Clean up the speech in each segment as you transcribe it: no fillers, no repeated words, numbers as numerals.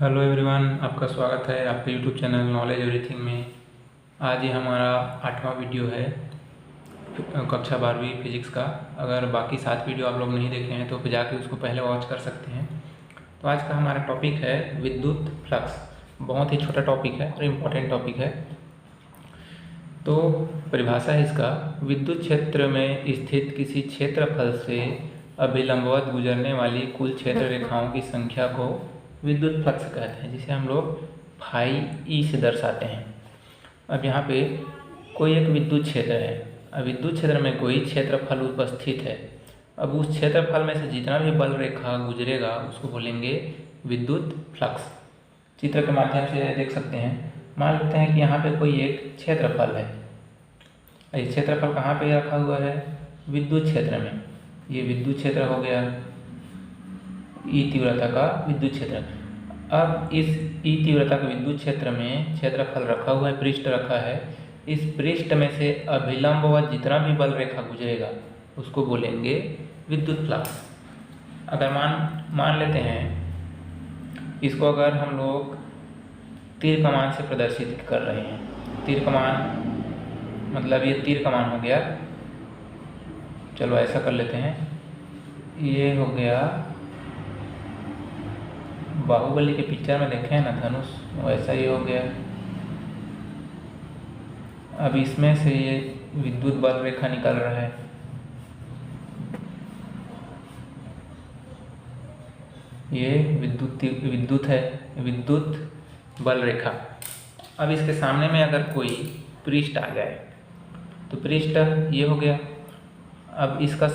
Hello everyone, आपका स्वागत है आपके यूट्यूब चैनल नॉलेज एवरीथिंग में। आज ये हमारा 8वां वीडियो है कक्षा 12वीं फिजिक्स का। अगर बाकी 7 वीडियो आप लोग नहीं देखे हैं तो फिर जाके उसको पहले वॉच कर सकते हैं। तो आज का हमारा टॉपिक है विद्युत फ्लक्स। बहुत ही छोटा टॉपिक है और इम्पोर्टेंट टॉपिक है। तो परिभाषा है इसका, विद्युत क्षेत्र में स्थित किसी क्षेत्रफल से अभिलंबवत गुजरने वाली कुल क्षेत्र रेखाओं की संख्या को विद्युत फ्लक्स कहते हैं, जिसे हम लोग फाई ई से दर्शाते हैं। अब यहाँ पे कोई एक विद्युत क्षेत्र है। अब विद्युत क्षेत्र में कोई क्षेत्रफल उपस्थित है। अब उस क्षेत्रफल में से जितना भी बल रेखा गुजरेगा उसको बोलेंगे विद्युत फ्लक्स। चित्र के माध्यम से देख सकते हैं। मान लेते हैं कि यहाँ पे कोई एक क्षेत्रफल है। ये क्षेत्रफल कहाँ पे रखा हुआ है? विद्युत क्षेत्र में। ये विद्युत क्षेत्र हो गया, ई तीव्रता का विद्युत क्षेत्र। अब इस ई तीव्रता के विद्युत क्षेत्र में क्षेत्रफल रखा हुआ है, पृष्ठ रखा है। इस पृष्ठ में से अभिलंबवत जितना भी बल रेखा गुजरेगा उसको बोलेंगे विद्युत फ्लक्स। अगर मान लेते हैं इसको, अगर हम लोग तीर कमान से प्रदर्शित कर रहे हैं। तीर कमान मतलब ये तीर कमान हो गया। चलो ऐसा कर लेते हैं, ये हो गया बाहुबली के पिक्चर में देखे हैं ना धनुष, वैसा ही हो गया। अब इसमें से ये विद्युत बल रेखा निकल रहा है। ये विद्युत है, विद्युत बल रेखा। अब इसके सामने में अगर कोई पृष्ठ आ जाए तो पृष्ठ ये हो गया। अब इसका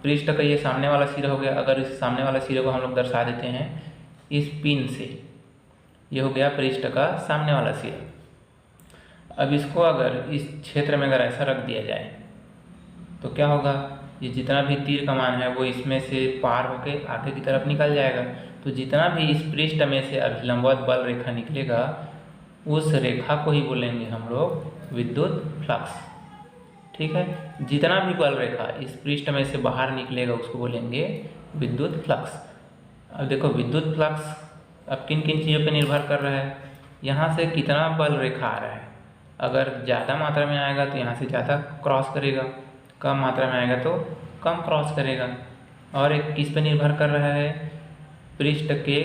पृष्ठ का ये सामने वाला सिरा हो गया। अगर इस सामने वाला सिरे को हम लोग दर्शा देते हैं इस पिन से, ये हो गया पृष्ठ का सामने वाला सिरा। अब इसको अगर इस क्षेत्र में अगर ऐसा रख दिया जाए तो क्या होगा? ये जितना भी तीर कमान है वो इसमें से पार होके आगे की तरफ निकल जाएगा। तो जितना भी इस पृष्ठ में से अभिलंबवत बल रेखा निकलेगा उस रेखा को ही बोलेंगे हम लोग विद्युत फ्लक्स। ठीक है, जितना भी बल रेखा इस पृष्ठ में से बाहर निकलेगा उसको बोलेंगे विद्युत फ्लक्स। अब देखो विद्युत फ्लक्स अब किन किन चीज़ों पर निर्भर कर रहा है। यहाँ से कितना बल रेखा आ रहा है। अगर ज़्यादा मात्रा में आएगा तो यहाँ से ज़्यादा क्रॉस करेगा, कम मात्रा में आएगा तो कम क्रॉस करेगा। और एक किस पे निर्भर कर रहा है? पृष्ठ के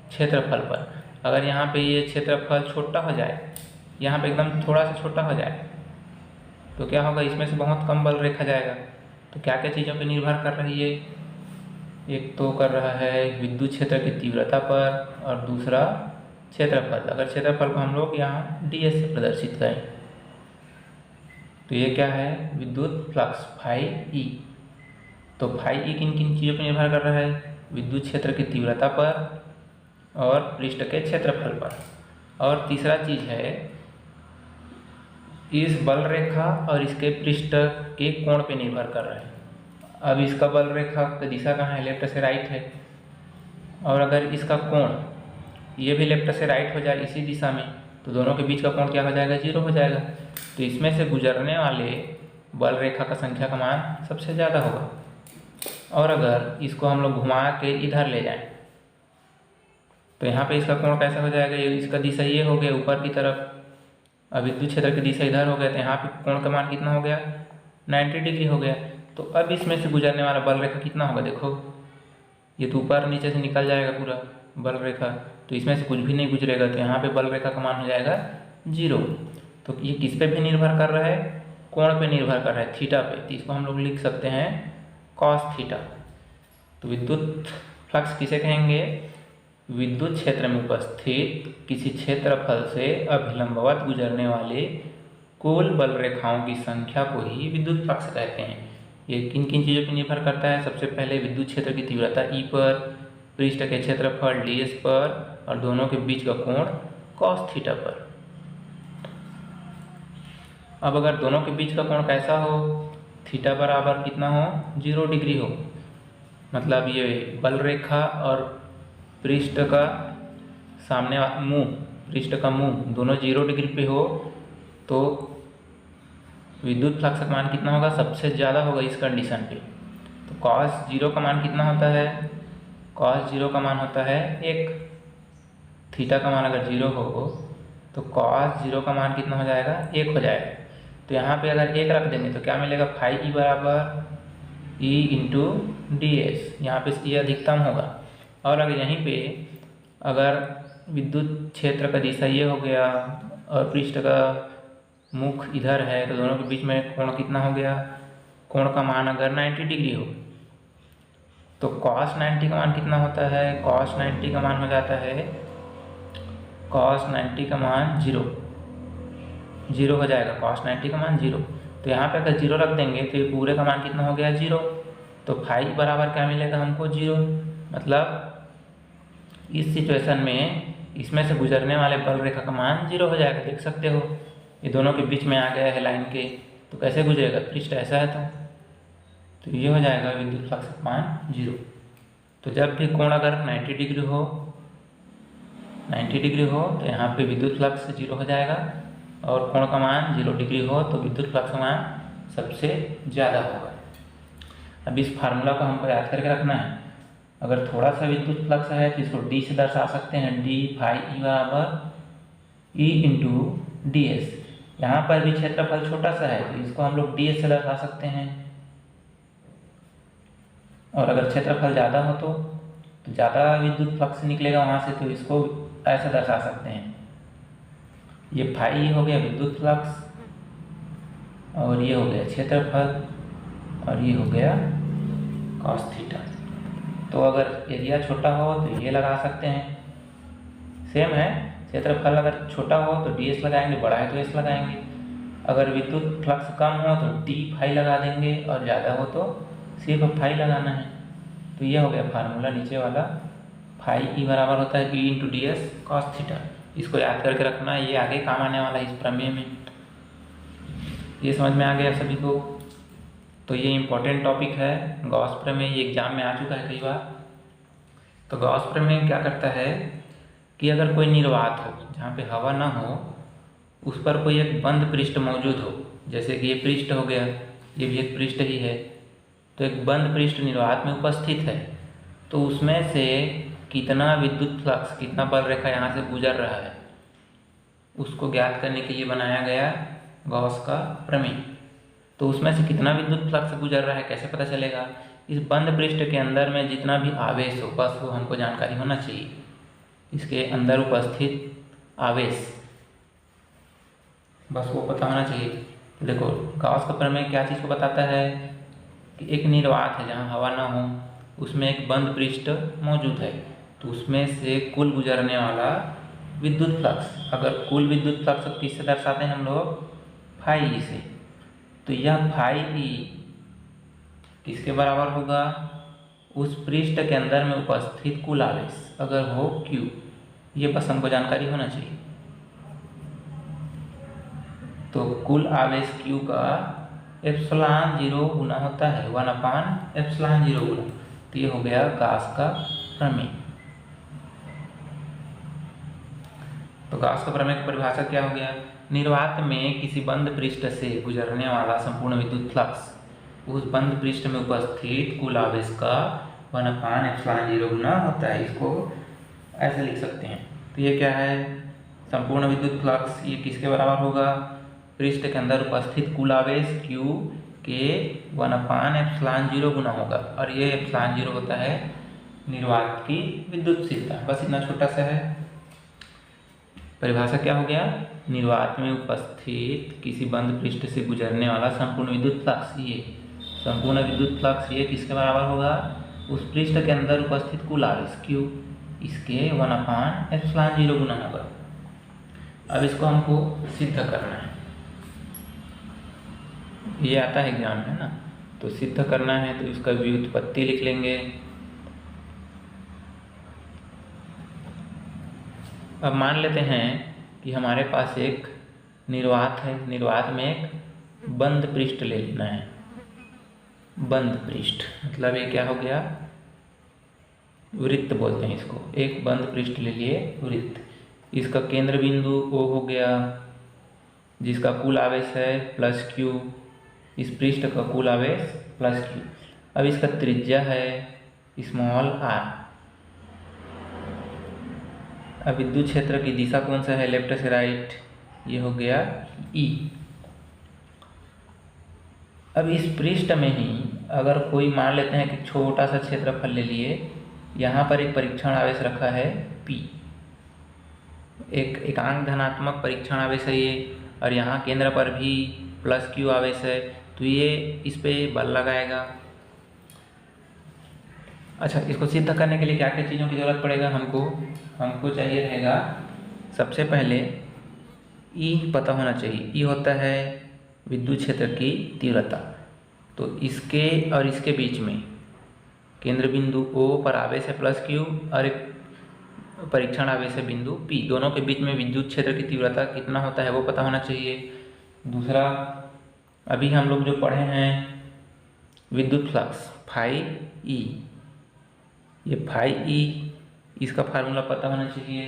क्षेत्रफल पर। अगर यहाँ पे ये क्षेत्रफल छोटा हो जाए, यहाँ पे एकदम थोड़ा सा छोटा हो जाए तो क्या होगा? इसमें से बहुत कम बल रेखा जाएगा। तो क्या क्या चीज़ों पे निर्भर कर रही है? एक तो कर रहा है विद्युत क्षेत्र की तीव्रता पर और दूसरा क्षेत्रफल। अगर क्षेत्रफल को हम लोग यहाँ ds से प्रदर्शित करें तो ये क्या है? विद्युत फ्लक्स फाई ई। तो फाई ई किन किन चीज़ों पर निर्भर कर रहा है? विद्युत क्षेत्र की तीव्रता पर और पृष्ठ के क्षेत्रफल पर। और तीसरा चीज़ है इस बल रेखा और इसके पृष्ठ के कोण पे निर्भर कर रहा है। अब इसका बल रेखा की दिशा कहाँ है? लेफ्ट से राइट है। और अगर इसका कोण ये भी लेफ्ट से राइट हो जाए इसी दिशा में तो दोनों के बीच का कोण क्या हो जाएगा? 0 हो जाएगा। तो इसमें से गुजरने वाले बल रेखा का संख्या का मान सबसे ज़्यादा होगा। और अगर इसको हम लोग घुमा के इधर ले जाएं तो यहाँ पे इसका कोण कैसा हो जाएगा? ये इसका दिशा ये हो गया ऊपर की तरफ। अब विद्युत क्षेत्र की दिशा इधर हो गया तो यहाँ पे कोण का मान कितना हो गया? 90 डिग्री हो गया। तो अब इसमें से गुजरने वाला बल रेखा कितना होगा? देखो ये तो ऊपर नीचे से निकल जाएगा पूरा बल रेखा, तो इसमें से कुछ भी नहीं गुजरेगा। तो यहाँ पे बल रेखा का मान हो जाएगा 0। तो ये किस पे भी निर्भर कर रहा है? कोण पे निर्भर कर रहा है, थीटा पे। तो इसको हम लोग लिख सकते हैं कॉस थीटा। तो विद्युत फ्लक्स किसे कहेंगे? विद्युत क्षेत्र में उपस्थित किसी क्षेत्रफल से अभिलंबवत गुजरने वाले कुल बल रेखाओं की संख्या को ही विद्युत फ्लक्स कहते हैं। ये किन किन चीज़ों पर निर्भर करता है? सबसे पहले विद्युत क्षेत्र की तीव्रता ई पर, पृष्ठ के क्षेत्रफल ds पर और दोनों के बीच का कोण cos थीटा पर। अब अगर दोनों के बीच का कोण कैसा हो? थीटा बराबर कितना हो? 0 डिग्री हो। मतलब ये बल रेखा और पृष्ठ का सामने मुंह, पृष्ठ का मुंह दोनों 0 डिग्री पे हो तो विद्युत फ्लक्स का मान कितना होगा? सबसे ज़्यादा होगा इस कंडीशन पे। तो cos 0 का मान कितना होता है? कॉस 0 का मान होता है 1। थीटा का मान अगर 0 हो तो कॉस 0 का मान कितना हो जाएगा, 1 हो जाएगा। तो यहाँ पे अगर 1 रख देंगे तो क्या मिलेगा, फाई ई बराबर ई इंटू डी एस। यहाँ पे ये अधिकतम होगा। और अगर यहीं पे अगर विद्युत क्षेत्र का दिशा ये हो गया और पृष्ठ का मुख इधर है तो दोनों के बीच में कोण कितना हो गया, कोण का मान अगर 90 डिग्री हो तो cos 90 का मान कितना होता है, cos 90 का मान हो जाता है, cos 90 का मान 0 हो जाएगा, cos 90 का मान 0। तो यहाँ पे अगर 0 रख देंगे तो ये पूरे का मान कितना हो गया, 0। तो फाई बराबर क्या मिलेगा हमको, 0। मतलब इस सिचुएशन में इसमें से गुजरने वाले बल रेखा का मान 0 हो जाएगा। देख सकते हो ये दोनों के बीच में आ गया है लाइन के, तो कैसे गुजरेगा, पृष्ठ ऐसा है तो ये हो जाएगा विद्युत फ्लक्स का मान 0। तो जब भी कोण अगर 90 डिग्री हो तो यहाँ पे विद्युत फ्लक्स 0 हो जाएगा, और कोण का मान 0 डिग्री हो तो विद्युत फ्लक्स का मान सबसे ज़्यादा होगा। अब इस फार्मूला को हमको याद करके रखना है। अगर थोड़ा सा विद्युत फ्लक्स है तो इसको डी से दर्शा सकते हैं, डी फाई ई बराबर ई इंटू डी एस। यहाँ पर भी क्षेत्रफल छोटा सा है तो इसको हम लोग डी एस से दर्शा सकते हैं। और अगर क्षेत्रफल ज़्यादा हो तो ज़्यादा विद्युत फ्लक्स निकलेगा वहाँ से, तो इसको ऐसे दर्शा सकते हैं। ये फाई हो गया विद्युत फ्लक्स, और ये हो गया क्षेत्रफल, और ये हो गया कॉस थीटा। तो अगर एरिया छोटा हो तो ये लगा सकते हैं, सेम है। क्षेत्रफल अगर छोटा हो तो डी एस लगाएंगे, बड़ा है तो एस लगाएंगे। अगर विद्युत फ्लक्स कम हो तो डी फाई लगा देंगे, और ज़्यादा हो तो सिर्फ फाई लगाना है। तो ये हो गया फार्मूला नीचे वाला, फाई ई बराबर होता है E into D S cos theta. इसको याद करके रखना, ये आगे काम आने वाला है इस प्रमेय में। ये समझ में आ गया सभी को। तो ये इम्पोर्टेंट टॉपिक है गॉस प्रमेय, ये एग्जाम में आ चुका है कई बार। तो गॉस प्रमेय क्या करता है कि अगर कोई निर्वात हो जहाँ पे हवा ना हो, उस पर कोई एक बंद पृष्ठ मौजूद हो, जैसे कि ये पृष्ठ हो गया, ये भी एक पृष्ठ ही है, तो एक बंद पृष्ठ निर्वात में उपस्थित है, तो उसमें से कितना विद्युत फ्लक्स, कितना बल रेखा यहाँ से गुजर रहा है, उसको ज्ञात करने के लिए बनाया गया गॉस का प्रमेय। तो उसमें से कितना विद्युत फ्लक्स गुजर रहा है कैसे पता चलेगा, इस बंद पृष्ठ के अंदर में जितना भी आवेश हो, बस वो हमको जानकारी होना चाहिए, इसके अंदर उपस्थित आवेश, बस वो पता होना चाहिए। देखो गॉस का प्रमेय क्या चीज़ को बताता है कि एक निर्वात है जहाँ हवा ना हो, उसमें एक बंद पृष्ठ मौजूद है, तो उसमें से कुल गुजरने वाला विद्युत फ्लक्स, अगर कुल विद्युत फ्लक्स को किससे दर्शाते हैं हम लोग, फाई ई से। तो यह फाई ई किसके बराबर होगा, उस पृष्ठ के अंदर में उपस्थित कुल आवेश अगर हो Q, ये बस हमको जानकारी होना चाहिए। तो कुल आवेश Q का एप्सिलॉन 0 गुना होता है 1/एप्सिलॉन 0 गुना। तो ये हो गया गॉस का प्रमेय। तो गॉस का प्रमेय की परिभाषा क्या हो गया, निर्वात में किसी बंद पृष्ठ से गुजरने वाला संपूर्ण विद्युत फ्लक्स उस बंद पृष्ठ में उपस्थित कुल आवेश का 1/एप्सिलॉन 0 गुना होता है। इसको ऐसे लिख सकते हैं। तो ये क्या है, संपूर्ण विद्युत फ्लक्स ये किसके बराबर होगा, पृष्ठ के अंदर उपस्थित कुल आवेश Q के 1/एप्सिलॉन 0 गुना होगा, और ये एप्सिलॉन 0 होता है निर्वात की विद्युतशीलता। बस इतना छोटा सा है। परिभाषा क्या हो गया, निर्वात में उपस्थित किसी बंद पृष्ठ से गुजरने वाला संपूर्ण विद्युत फ्लक्स, ये संपूर्ण विद्युत फ्लक्स ये किसके बराबर होगा, उस पृष्ठ के अंदर उपस्थित कुल आवेश Q, इसके 1/एप्सिलॉन 0 गुना होगा। अब इसको हमको सिद्ध करना है, ये आता है एग्जाम में ना, तो सिद्ध करना है तो इसका व्युत्पत्ति लिख लेंगे। अब मान लेते हैं कि हमारे पास एक निर्वात है, निर्वात में एक बंद पृष्ठ ले लेना है। बंद पृष्ठ मतलब ये क्या हो गया, वृत्त बोलते हैं इसको। एक बंद पृष्ठ ले लिए वृत्त, इसका केंद्र बिंदु O हो गया, जिसका कुल आवेश है +Q, इस पृष्ठ का कुल आवेश +Q। अब इसका त्रिज्या है r, अब विद्युत क्षेत्र की दिशा कौन सा है, लेफ्ट से राइट, ये हो गया ई। अब इस पृष्ठ में ही अगर कोई मान लेते हैं कि छोटा सा क्षेत्रफल ले लिए, यहाँ पर एक परीक्षण आवेश रखा है P, एक एकांक धनात्मक परीक्षण आवेश है ये, और यहाँ केंद्र पर भी प्लस Q आवेश है, तो ये इस पे बल लगाएगा। अच्छा, इसको सिद्ध करने के लिए क्या क्या चीज़ों की जरूरत पड़ेगा हमको चाहिए रहेगा, सबसे पहले E पता होना चाहिए। E होता है विद्युत क्षेत्र की तीव्रता। तो इसके और इसके बीच में केंद्र बिंदु O पर आवेश है प्लस Q और एक परीक्षण आवेश है बिंदु P, दोनों के बीच में विद्युत क्षेत्र की तीव्रता कितना होता है वो पता होना चाहिए। दूसरा, अभी हम लोग जो पढ़े हैं विद्युत फ्लक्स फाई E, ये फाई E, इसका फार्मूला पता होना चाहिए।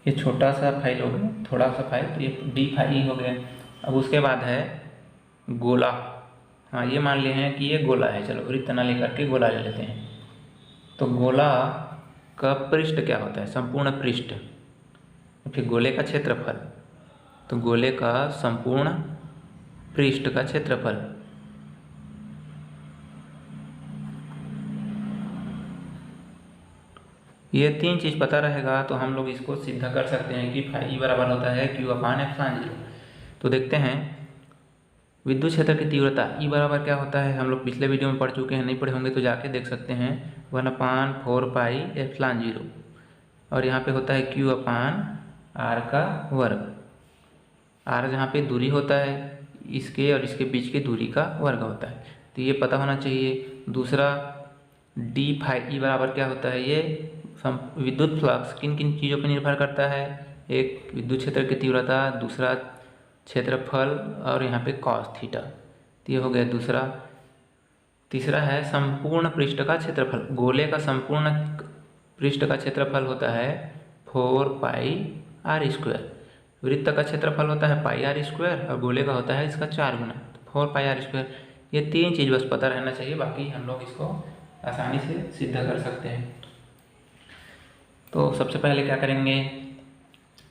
ये छोटा सा फाइल हो गया, थोड़ा सा फाइल, तो ये डी फाई हो गया। अब उसके बाद है गोला। हाँ, ये मान लिए हैं कि ये गोला है, चलो वृत्त न लेकर के गोला ले लेते हैं। तो गोला का पृष्ठ क्या होता है, संपूर्ण पृष्ठ, फिर गोले का क्षेत्रफल, तो गोले का संपूर्ण पृष्ठ का क्षेत्रफल। ये तीन चीज़ पता रहेगा तो हम लोग इसको सिद्ध कर सकते हैं कि फाई बराबर होता है Q अपान एप्सिलॉन 0। तो देखते हैं विद्युत क्षेत्र की तीव्रता E बराबर क्या होता है, हम लोग पिछले वीडियो में पढ़ चुके हैं, नहीं पढ़े होंगे तो जाके देख सकते हैं, 1/4 पाई एप्सिलॉन 0, और यहाँ पे होता है Q अपान R का वर्ग। R जहाँ पे दूरी होता है, इसके और इसके बीच की दूरी का वर्ग होता है, तो ये पता होना चाहिए। दूसरा, डी फाई E बराबर क्या होता है, ये विद्युत फ्लक्स किन किन चीज़ों पर निर्भर करता है, एक विद्युत क्षेत्र की तीव्रता, दूसरा क्षेत्रफल, और यहाँ पे कॉस थीटा, तो ये हो गया दूसरा। तीसरा है संपूर्ण पृष्ठ का क्षेत्रफल। गोले का संपूर्ण पृष्ठ का क्षेत्रफल होता है 4 पाई R स्क्वायर, वृत्त का क्षेत्रफल होता है पाई R स्क्वायर, और गोले का होता है इसका 4 गुना 4 पाई R स्क्वायर। ये तीन चीज़ बस पता रहना चाहिए, बाकी हम लोग इसको आसानी से सिद्ध कर सकते हैं। तो सबसे पहले क्या करेंगे,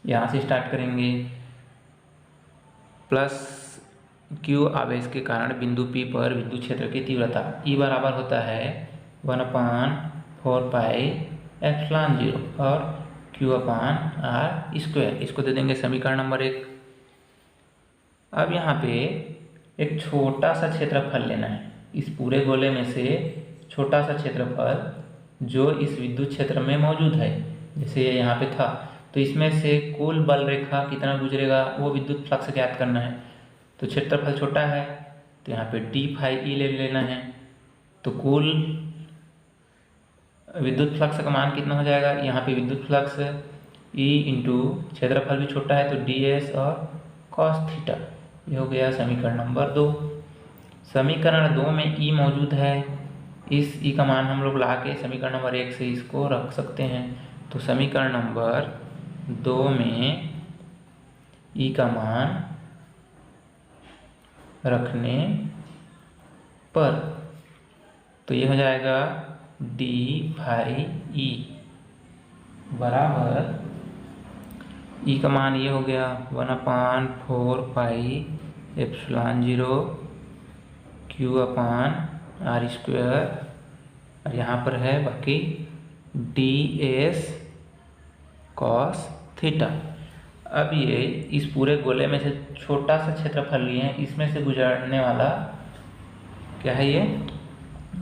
यहाँ से स्टार्ट करेंगे। प्लस Q आवेश के कारण बिंदु P पर विद्युत क्षेत्र की तीव्रता E बराबर होता है 1/4 पाई एप्सिलॉन 0 और Q अपान R स्क्वायर, इसको दे देंगे समीकरण नंबर 1। अब यहाँ पे एक छोटा सा क्षेत्रफल लेना है, इस पूरे गोले में से छोटा सा क्षेत्रफल जो इस विद्युत क्षेत्र में मौजूद है, जैसे ये यहाँ पे था, तो इसमें से कुल बल रेखा कितना गुजरेगा वो विद्युत फ्लक्स ज्ञात करना है। तो क्षेत्रफल छोटा है तो यहाँ पे डी फाई E ले लेना है, तो कुल विद्युत फ्लक्स का मान कितना हो जाएगा, यहाँ पे विद्युत फ्लक्स E इंटू क्षेत्रफल भी छोटा है तो ds और cos थीटा, ये हो गया समीकरण नंबर 2। समीकरण 2 में E मौजूद है, इस E का मान हम लोग ला के समीकरण नंबर 1 से इसको रख सकते हैं। तो समीकरण नंबर 2 में E का मान रखने पर तो ये हो जाएगा डी फाई E बराबर E का मान ये हो गया 1/4 पाई एप्सिलॉन 0 Q अपान R स्क्वायर, और यहाँ पर है बाकी ds cos थीटा। अब ये इस पूरे गोले में से छोटा सा क्षेत्रफल लिए हैं, इसमें से गुजरने वाला क्या है, ये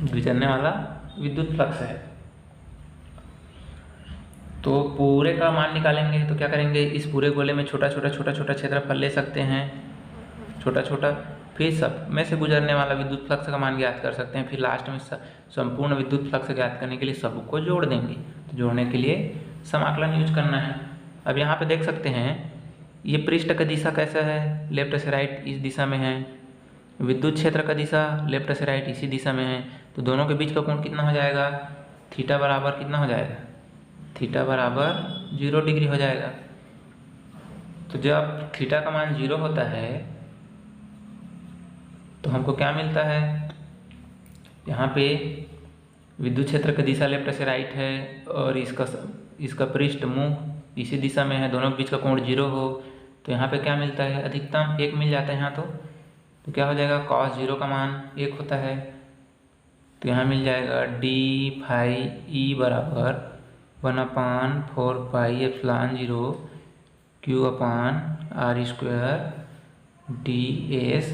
गुजरने वाला विद्युत फ्लक्स है। तो पूरे का मान निकालेंगे तो क्या करेंगे, इस पूरे गोले में छोटा छोटा क्षेत्रफल ले सकते हैं, छोटा छोटा, फिर सब में से गुजरने वाला विद्युत फ्लक्स का मान ज्ञात कर सकते हैं, फिर लास्ट में संपूर्ण विद्युत फ्लक्स ज्ञात करने के लिए सबको जोड़ देंगे। तो जोड़ने के लिए समाकलन यूज करना है। अब यहाँ पे देख सकते हैं ये पृष्ठ का दिशा कैसा है, लेफ्ट से राइट इस दिशा में है, विद्युत क्षेत्र का दिशा लेफ्ट से राइट इसी दिशा में है, तो दोनों के बीच का कोण कितना हो जाएगा, थीटा बराबर कितना हो जाएगा, थीटा बराबर 0 डिग्री हो जाएगा। तो जब थीटा का मान 0 होता है तो हमको क्या मिलता है, यहाँ पे विद्युत क्षेत्र की दिशा लेफ्ट से राइट है और इसका पृष्ठ मुंह इसी दिशा में है, दोनों के बीच का कोण 0 हो, तो यहाँ पे क्या मिलता है, अधिकतम 1 मिल जाता है यहाँ। तो क्या हो जाएगा, cos 0 का मान 1 होता है, तो यहाँ मिल जाएगा डी फाई ई बराबर 1/4 pi epsilon 0 Q upon R square D S.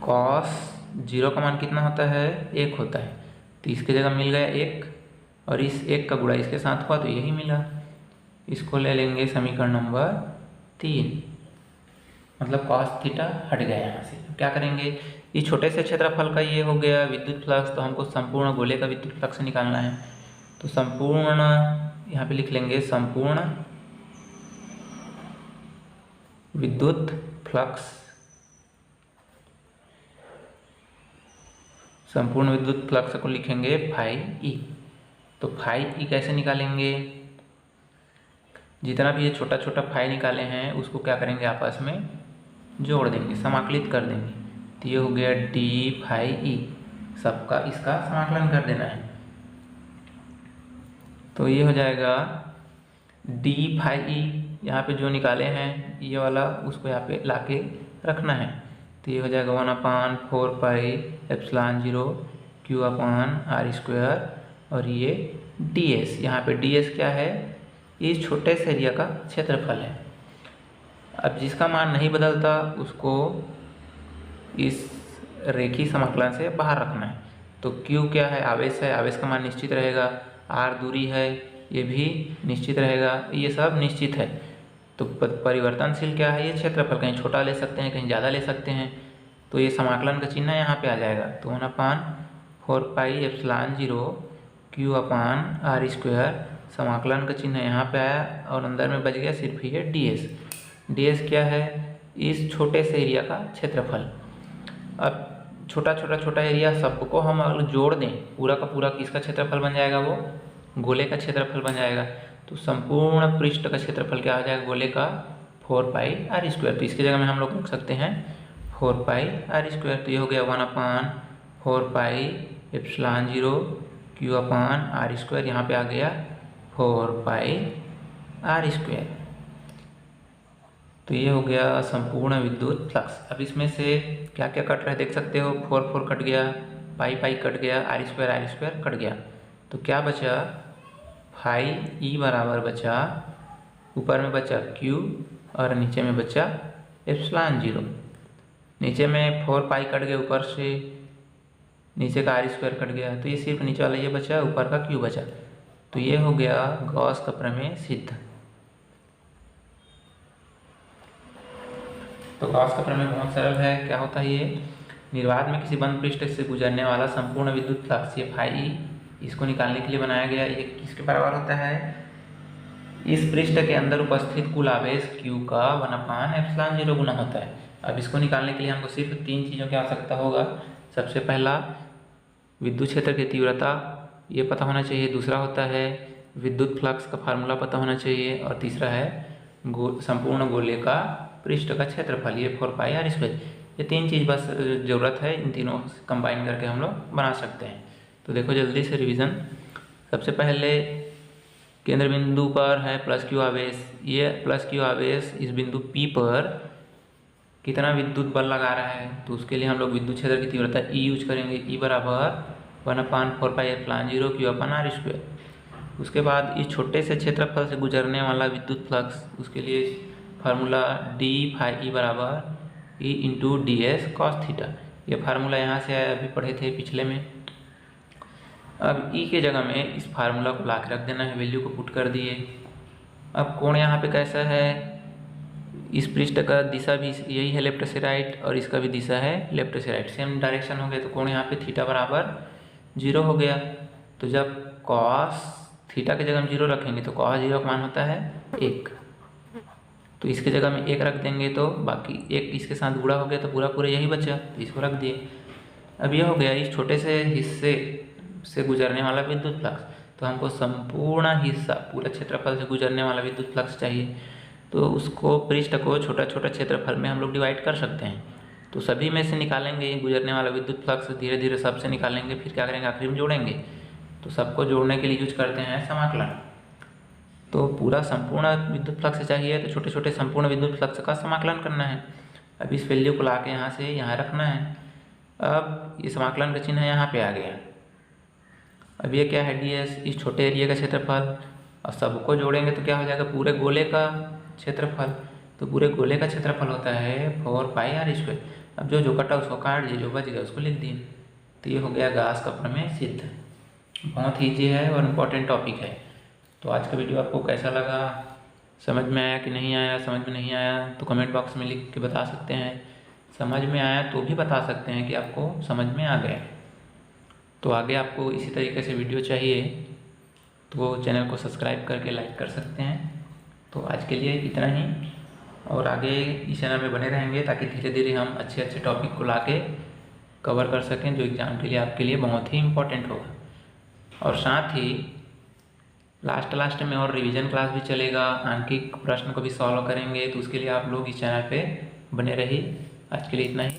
Cos 0 का मान कितना होता है, 1 होता है, तो इसके जगह मिल गया 1 और इस 1 का गुणा इसके साथ हुआ तो यही मिला। इसको ले लेंगे समीकरण नंबर 3, मतलब कॉस थीटा हट गया यहाँ से। क्या करेंगे, इस छोटे से क्षेत्रफल का ये हो गया विद्युत फ्लक्स, तो हमको संपूर्ण गोले का विद्युत फ्लक्स निकालना है। तो संपूर्ण यहाँ पे लिख लेंगे संपूर्ण विद्युत फ्लक्स, संपूर्ण विद्युत फ्लक्स को लिखेंगे फाई ई। तो फाई ई कैसे निकालेंगे, जितना भी ये छोटा छोटा फाई निकाले हैं उसको क्या करेंगे, आपस में जोड़ देंगे, समाकलित कर देंगे। तो ये हो गया डी फाई ई, सबका इसका समाकलन कर देना है। तो ये हो जाएगा डी फाई ई, यहाँ पे जो निकाले हैं ये वाला उसको यहाँ पे लाके रखना है। तो ये हो जाएगा 1/4 pi epsilon 0 Q upon R square, और ये डी एस, यहाँ पे डी एस क्या है, इस छोटे से एरिया का क्षेत्रफल है। अब जिसका मान नहीं बदलता उसको इस रेखीय समाकलन से बाहर रखना है। तो Q क्या है, आवेश है, आवेश का मान निश्चित रहेगा, R दूरी है, ये भी निश्चित रहेगा, ये सब निश्चित है। तो परिवर्तनशील क्या है, ये क्षेत्रफल, कहीं छोटा ले सकते हैं, कहीं ज़्यादा ले सकते हैं। तो ये समाकलन का चिन्ह यहाँ पे आ जाएगा। तो 1/4 pi epsilon 0 Q upon R square, समाकलन का चिन्ह यहाँ पे आया और अंदर में बच गया सिर्फ ये डी एस। डी एस क्या है, इस छोटे से एरिया का क्षेत्रफल। अब छोटा छोटा एरिया सबको हम अगर जोड़ दें, पूरा का पूरा किसका क्षेत्रफल बन जाएगा, वो गोले का क्षेत्रफल बन जाएगा। तो संपूर्ण पृष्ठ का क्षेत्रफल क्या हो जाएगा, गोले का 4 पाई आर स्क्वायर। तो इसकी जगह में हम लोग रख सकते हैं 4 पाई आर स्क्वायर। तो ये हो गया 1/4 pi epsilon 0 Q upon R square, यहाँ पे आ गया 4 पाई आर स्क्वायर। तो ये हो गया संपूर्ण विद्युत फ्लक्स। अब इसमें से क्या क्या कट रहा है देख सकते हो, 4 कट गया, पाई कट गया, आर स्क्वायर कट गया। तो क्या बचा, फाई ई बराबर बचा, ऊपर में बचा Q और नीचे में बचा एप्सिलॉन 0। नीचे में 4 पाई कट गया, ऊपर से नीचे का आर स्क्वायर कट गया, तो ये सिर्फ नीचे वाला ये बचा, ऊपर का Q बचा। तो ये हो गया गॉस का प्रमेय सिद्ध। तो गॉस का प्रमेय बहुत सरल है। क्या होता है, ये निर्वात में किसी बंद पृष्ठ से गुजरने वाला संपूर्ण विद्युत फ्लक्स, ये फाई ई, इसको निकालने के लिए बनाया गया। ये किसके बराबर होता है, इस पृष्ठ के अंदर उपस्थित कुल आवेश Q का 1/ε0 गुना होता है। अब इसको निकालने के लिए हमको सिर्फ 3 चीज़ों की आवश्यकता होगा। सबसे पहला विद्युत क्षेत्र की तीव्रता ये पता होना चाहिए, दूसरा होता है विद्युत फ्लक्स का फार्मूला पता होना चाहिए, और तीसरा है संपूर्ण गोले का पृष्ठ का क्षेत्रफल, ये 4 पाई आर स्क्वायर। ये 3 चीज़ बस ज़रूरत है, इन तीनों कंबाइन करके हम लोग बना सकते हैं। तो देखो जल्दी से रिवीजन। सबसे पहले केंद्र बिंदु पर है +Q आवेश, ये +Q आवेश इस बिंदु P पर कितना विद्युत बल लगा रहा है, तो उसके लिए हम लोग विद्युत क्षेत्र की तीव्रता E यूज करेंगे। E बराबर 1/4 pi epsilon 0 Q upon R square. उसके बाद इस छोटे से क्षेत्रफल से गुजरने वाला विद्युत फ्लक्स, उसके लिए फार्मूला डी फाई ई बराबर E into D S cos theta. ये फार्मूला यहाँ से आया, अभी पढ़े थे पिछले में। अब E के जगह में इस फार्मूला को ला के रख देना है, वैल्यू को पुट कर दिए। अब कोण यहाँ पे कैसा है, इस पृष्ठ का दिशा भी यही है लेफ्ट से राइट, और इसका भी दिशा है लेफ्ट से राइट, सेम डायरेक्शन हो गया। तो कोण यहाँ पे थीटा बराबर 0 हो गया। तो जब कॉस थीटा की जगह हम 0 रखेंगे तो कॉस 0 का मान होता है 1। तो इसके जगह में 1 रख देंगे तो बाकी 1 इसके साथ गुणा हो गया, तो पूरा यही बचा, तो इसको रख दिए। अब यह हो गया इस छोटे से हिस्से से गुजरने वाला विद्युत फ्लक्स। तो हमको संपूर्ण हिस्सा, पूरा क्षेत्रफल से गुजरने वाला विद्युत फ्लक्स चाहिए। तो उसको पृष्ठ को छोटा क्षेत्रफल में हम लोग डिवाइड कर सकते हैं। तो सभी में से निकालेंगे गुजरने वाला विद्युत फ्लक्स, धीरे धीरे सबसे निकालेंगे, फिर क्या करेंगे, आखिरी में जोड़ेंगे। तो सबको जोड़ने के लिए यूज करते हैं समाकलन। तो पूरा संपूर्ण विद्युत फ्लक्स चाहिए तो छोटे छोटे संपूर्ण विद्युत फ्लक्स का समाकलन करना है। अब इस वैल्यू को लाके यहाँ से यहाँ रखना है। अब ये समाकलन का चिन्ह यहाँ पे आ गया। अब ये क्या है, ds, इस छोटे एरिया का क्षेत्रफल, और सबको जोड़ेंगे तो क्या हो जाएगा, पूरे गोले का क्षेत्रफल। तो पूरे गोले का क्षेत्रफल होता है 4πr²। अब जो कटा उसको काट दिए, जो बच गया उसको लिख दिए। तो ये हो गया गाउस का प्रमेय सिद्ध। बहुत ईजी है और इम्पोर्टेंट टॉपिक है। तो आज का वीडियो आपको कैसा लगा, समझ में आया कि नहीं आया? समझ में नहीं आया तो कमेंट बॉक्स में लिख के बता सकते हैं। समझ में आया तो भी बता सकते हैं कि आपको समझ में आ गया। तो आगे आपको इसी तरीके से वीडियो चाहिए तो चैनल को सब्सक्राइब करके लाइक कर सकते हैं। तो आज के लिए इतना ही, और आगे इस चैनल में बने रहेंगे ताकि धीरे धीरे हम अच्छे अच्छे टॉपिक को लाके कवर कर सकें जो एग्ज़ाम के लिए आपके लिए बहुत ही इम्पोर्टेंट होगा। और साथ ही लास्ट में और रिवीजन क्लास भी चलेगा, आंकिक प्रश्न को भी सॉल्व करेंगे। तो उसके लिए आप लोग इस चैनल पे बने रहिए। आज के लिए इतना ही।